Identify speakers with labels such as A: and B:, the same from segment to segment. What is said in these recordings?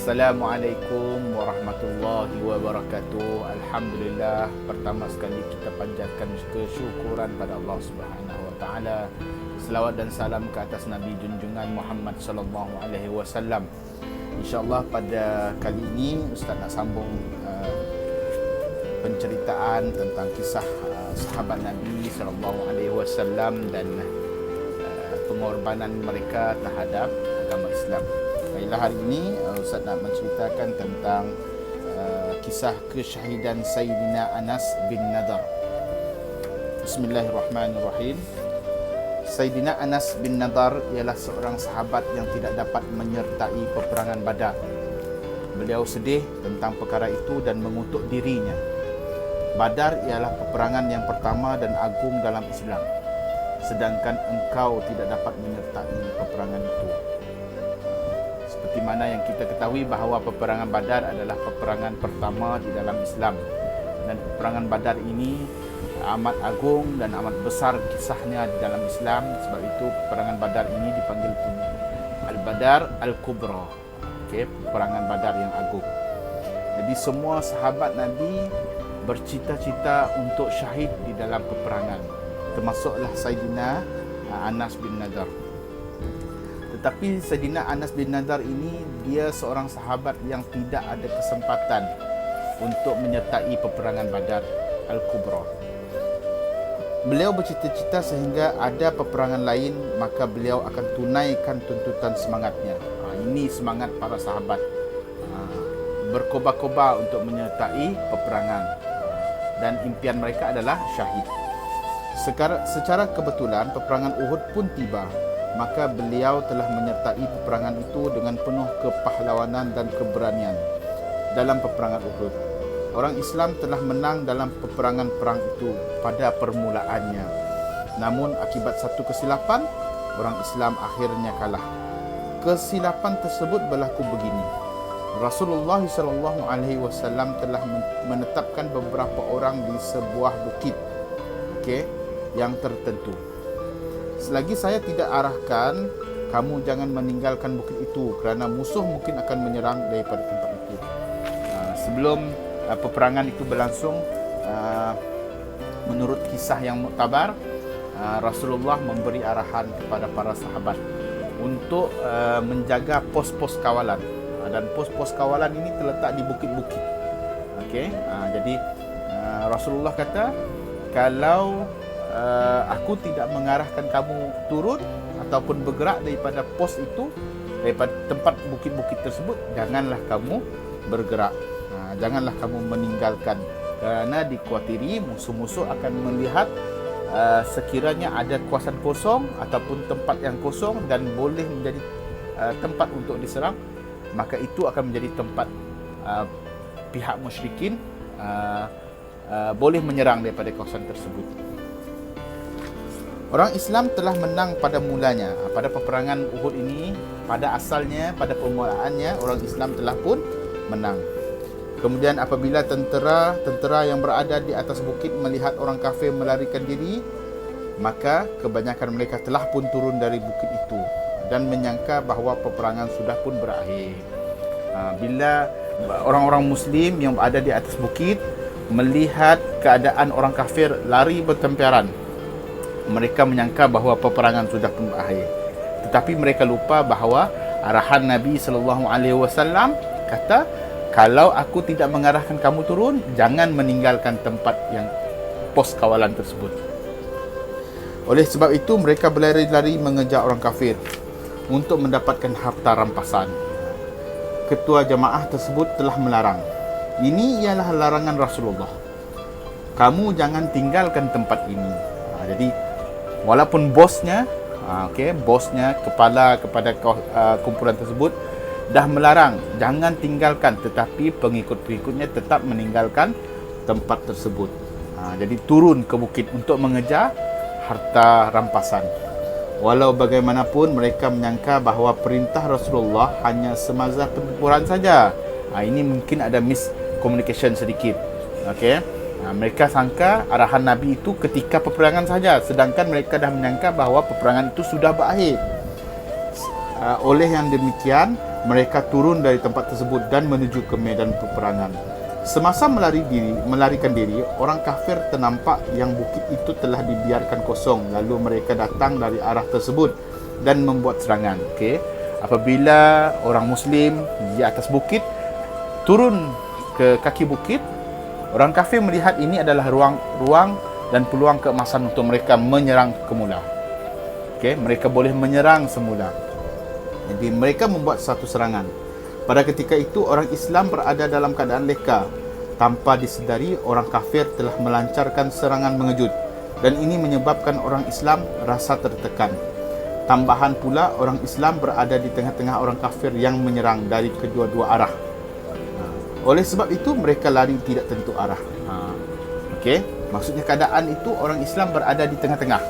A: Assalamualaikum warahmatullahi wabarakatuh. Alhamdulillah, pertama sekali kita panjatkan kesyukuran pada Allah Subhanahu wa taala. Selawat dan salam ke atas Nabi junjungan Muhammad sallallahu alaihi wasallam. Insya-Allah pada kali ini Ustaz nak sambung penceritaan tentang kisah sahabat Nabi sallallahu alaihi wasallam dan pengorbanan mereka terhadap agama Islam. Baiklah, hari ini Ustaz nak menceritakan tentang kisah kesyahidan Sayyidina Anas bin Nadar. Bismillahirrahmanirrahim. Sayyidina Anas bin Nadar ialah seorang sahabat yang tidak dapat menyertai peperangan Badar. Beliau sedih tentang perkara itu dan mengutuk dirinya. Badar ialah peperangan yang pertama dan agung dalam Islam, sedangkan engkau tidak dapat menyertai peperangan itu. Seperti mana yang kita ketahui bahawa peperangan Badar adalah peperangan pertama di dalam Islam, dan peperangan Badar ini amat agung dan amat besar kisahnya di dalam Islam. Sebab itu peperangan Badar ini dipanggil Al-Badar Al-Kubra, peperangan Badar yang agung. Jadi semua sahabat Nabi bercita-cita untuk syahid di dalam peperangan, termasuklah Sayyidina Anas bin Nadar. Tetapi Sayyidina Anas bin Nadar ini dia seorang sahabat yang tidak ada kesempatan untuk menyertai peperangan Badar Al-Kubra. Beliau bercita-cita sehingga ada peperangan lain maka beliau akan tunaikan tuntutan semangatnya. Ini semangat para sahabat, berkobar-kobar untuk menyertai peperangan, dan impian mereka adalah syahid. Secara kebetulan peperangan Uhud pun tiba, maka beliau telah menyertai peperangan itu dengan penuh kepahlawanan dan keberanian. Dalam peperangan Uhud, orang Islam telah menang dalam peperangan perang itu pada permulaannya. Namun akibat satu kesilapan, orang Islam akhirnya kalah. Kesilapan tersebut berlaku begini. Rasulullah SAW telah menetapkan beberapa orang di sebuah bukit yang tertentu. Selagi saya tidak arahkan, kamu jangan meninggalkan bukit itu kerana musuh mungkin akan menyerang daripada tempat itu. Sebelum peperangan itu berlangsung, menurut kisah yang muktabar, Rasulullah memberi arahan kepada para sahabat untuk menjaga pos-pos kawalan. Dan pos-pos kawalan ini terletak di bukit-bukit. Jadi Rasulullah kata, kalau aku tidak mengarahkan kamu turun ataupun bergerak daripada pos itu, daripada tempat bukit-bukit tersebut, janganlah kamu bergerak, janganlah kamu meninggalkan, kerana dikhawatiri musuh-musuh akan melihat sekiranya ada kawasan kosong ataupun tempat yang kosong dan boleh menjadi tempat untuk diserang, maka itu akan menjadi tempat pihak musyrikin boleh menyerang daripada kawasan tersebut. Orang Islam telah menang pada mulanya. Pada peperangan Uhud ini, pada asalnya, pada permulaannya, orang Islam telah pun menang. Kemudian apabila tentera yang berada di atas bukit melihat orang kafir melarikan diri, maka kebanyakan mereka telah pun turun dari bukit itu dan menyangka bahawa peperangan sudah pun berakhir. Bila orang-orang Muslim yang berada di atas bukit melihat keadaan orang kafir lari bertempiran, mereka menyangka bahawa peperangan sudah pun berakhir. Tetapi mereka lupa bahawa arahan Nabi SAW kata, kalau aku tidak mengarahkan kamu turun, jangan meninggalkan tempat yang pos kawalan tersebut. Oleh sebab itu mereka berlari-lari mengejar orang kafir untuk mendapatkan harta rampasan. Ketua jamaah tersebut telah melarang. Ini ialah larangan Rasulullah. Kamu jangan tinggalkan tempat ini. Jadi walaupun bosnya, kepala kepada kumpulan tersebut dah melarang, jangan tinggalkan, tetapi pengikut-pengikutnya tetap meninggalkan tempat tersebut. Jadi turun ke bukit untuk mengejar harta rampasan. Walau bagaimanapun mereka menyangka bahawa perintah Rasulullah hanya semasa pertempuran saja. Ini mungkin ada miscommunication sedikit. Mereka sangka arahan Nabi itu ketika peperangan saja, sedangkan mereka dah menyangka bahawa peperangan itu sudah berakhir. Oleh yang demikian, mereka turun dari tempat tersebut dan menuju ke medan peperangan. Semasa melarikan diri, orang kafir ternampak yang bukit itu telah dibiarkan kosong. Lalu mereka datang dari arah tersebut dan membuat serangan. Okey. Apabila orang Muslim di atas bukit turun ke kaki bukit, orang kafir melihat ini adalah ruang dan peluang keemasan untuk mereka menyerang semula. Okey, mereka boleh menyerang semula. Jadi mereka membuat satu serangan. Pada ketika itu orang Islam berada dalam keadaan leka. Tanpa disedari, orang kafir telah melancarkan serangan mengejut dan ini menyebabkan orang Islam rasa tertekan. Tambahan pula, orang Islam berada di tengah-tengah orang kafir yang menyerang dari kedua-dua arah. Oleh sebab itu mereka lari tidak tentu arah. Okey, maksudnya keadaan itu orang Islam berada di tengah-tengah.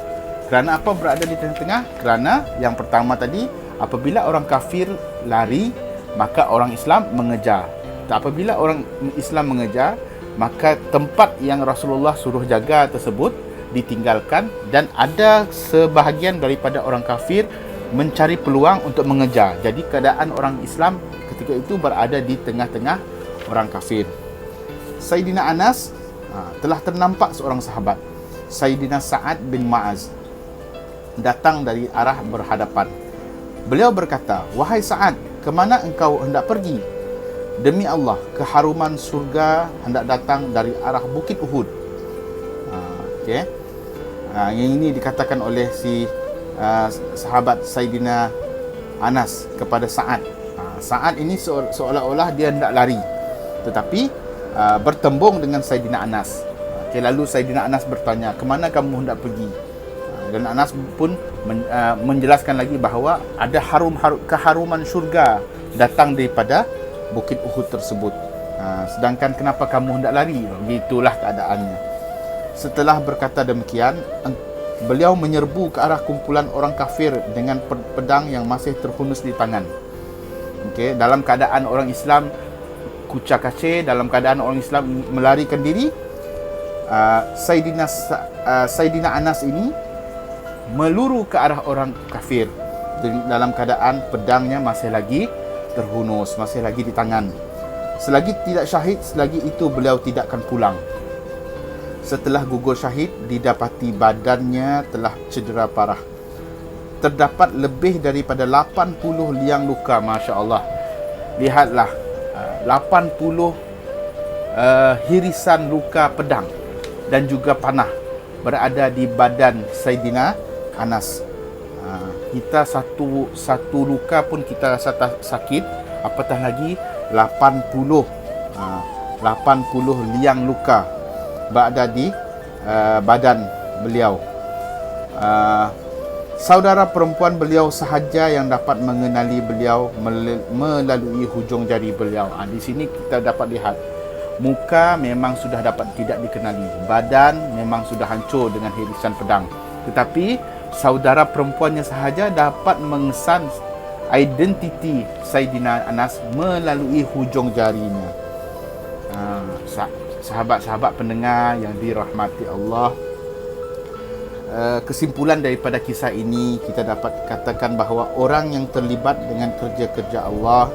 A: Kerana apa berada di tengah-tengah? Kerana yang pertama tadi, apabila orang kafir lari, maka orang Islam mengejar. Apabila orang Islam mengejar, maka tempat yang Rasulullah suruh jaga tersebut ditinggalkan dan ada sebahagian daripada orang kafir mencari peluang untuk mengejar. Jadi keadaan orang Islam ketika itu berada di tengah-tengah orang kafir. Sayyidina Anas telah ternampak seorang sahabat, Sayyidina Sa'ad bin Mu'az, datang dari arah berhadapan. Beliau berkata, "Wahai Sa'ad, ke mana engkau hendak pergi?" "Demi Allah, keharuman surga hendak datang dari arah Bukit Uhud." Okey. Yang ini dikatakan oleh si sahabat Sayyidina Anas kepada Sa'ad. Sa'ad ini seolah-olah dia hendak lari, tetapi bertembung dengan Sayyidina Anas. Okey, lalu Sayyidina Anas bertanya, "Ke mana kamu hendak pergi?" Dan Anas pun menjelaskan lagi bahawa ada keharuman syurga datang daripada Bukit Uhud tersebut. Sedangkan kenapa kamu hendak lari? Begitulah keadaannya. Setelah berkata demikian, beliau menyerbu ke arah kumpulan orang kafir dengan pedang yang masih terhunus di tangan. Okey, dalam keadaan orang Islam kucak-kacir, dalam keadaan orang Islam melarikan diri, Sayyidina Anas ini meluru ke arah orang kafir dalam keadaan pedangnya masih lagi terhunus, masih lagi di tangan. Selagi tidak syahid, selagi itu beliau tidak akan pulang. Setelah gugur syahid, didapati badannya telah cedera parah. Terdapat lebih daripada 80 liang luka, Masya Allah. Lihatlah, 80 hirisan luka pedang dan juga panah berada di badan Sayyidina Anas. Kita satu luka pun kita rasa sakit, apatah lagi 80 liang luka berada di badan beliau. Saudara perempuan beliau sahaja yang dapat mengenali beliau melalui hujung jari beliau. Di sini kita dapat lihat muka memang sudah dapat tidak dikenali, badan memang sudah hancur dengan hirisan pedang, tetapi saudara perempuannya sahaja dapat mengesan identiti Sayyidina Anas melalui hujung jarinya. Sahabat-sahabat pendengar yang dirahmati Allah, kesimpulan daripada kisah ini kita dapat katakan bahawa orang yang terlibat dengan kerja-kerja Allah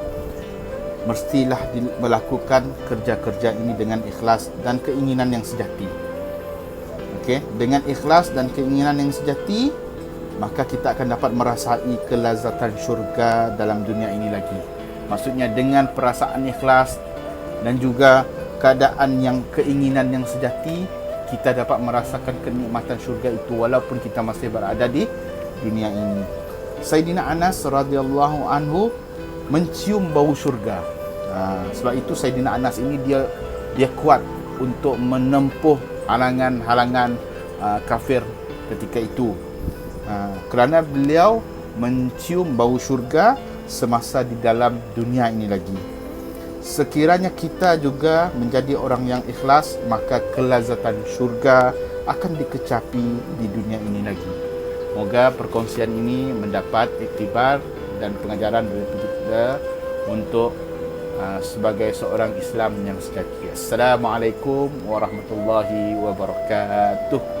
A: mestilah melakukan kerja-kerja ini dengan ikhlas dan keinginan yang sejati. Okey, dengan ikhlas dan keinginan yang sejati, maka kita akan dapat merasai kelazatan syurga dalam dunia ini lagi. Maksudnya dengan perasaan ikhlas dan juga keinginan yang sejati, kita dapat merasakan kenikmatan syurga itu walaupun kita masih berada di dunia ini. Sayyidina Anas radhiyallahu anhu mencium bau syurga. Sebab itu Sayyidina Anas ini dia kuat untuk menempuh halangan-halangan kafir ketika itu. Kerana beliau mencium bau syurga semasa di dalam dunia ini lagi. Sekiranya kita juga menjadi orang yang ikhlas, maka kelazatan syurga akan dikecapi di dunia ini lagi. Moga perkongsian ini mendapat iktibar dan pengajaran dari kita untuk sebagai seorang Islam yang sejati. Assalamualaikum warahmatullahi wabarakatuh.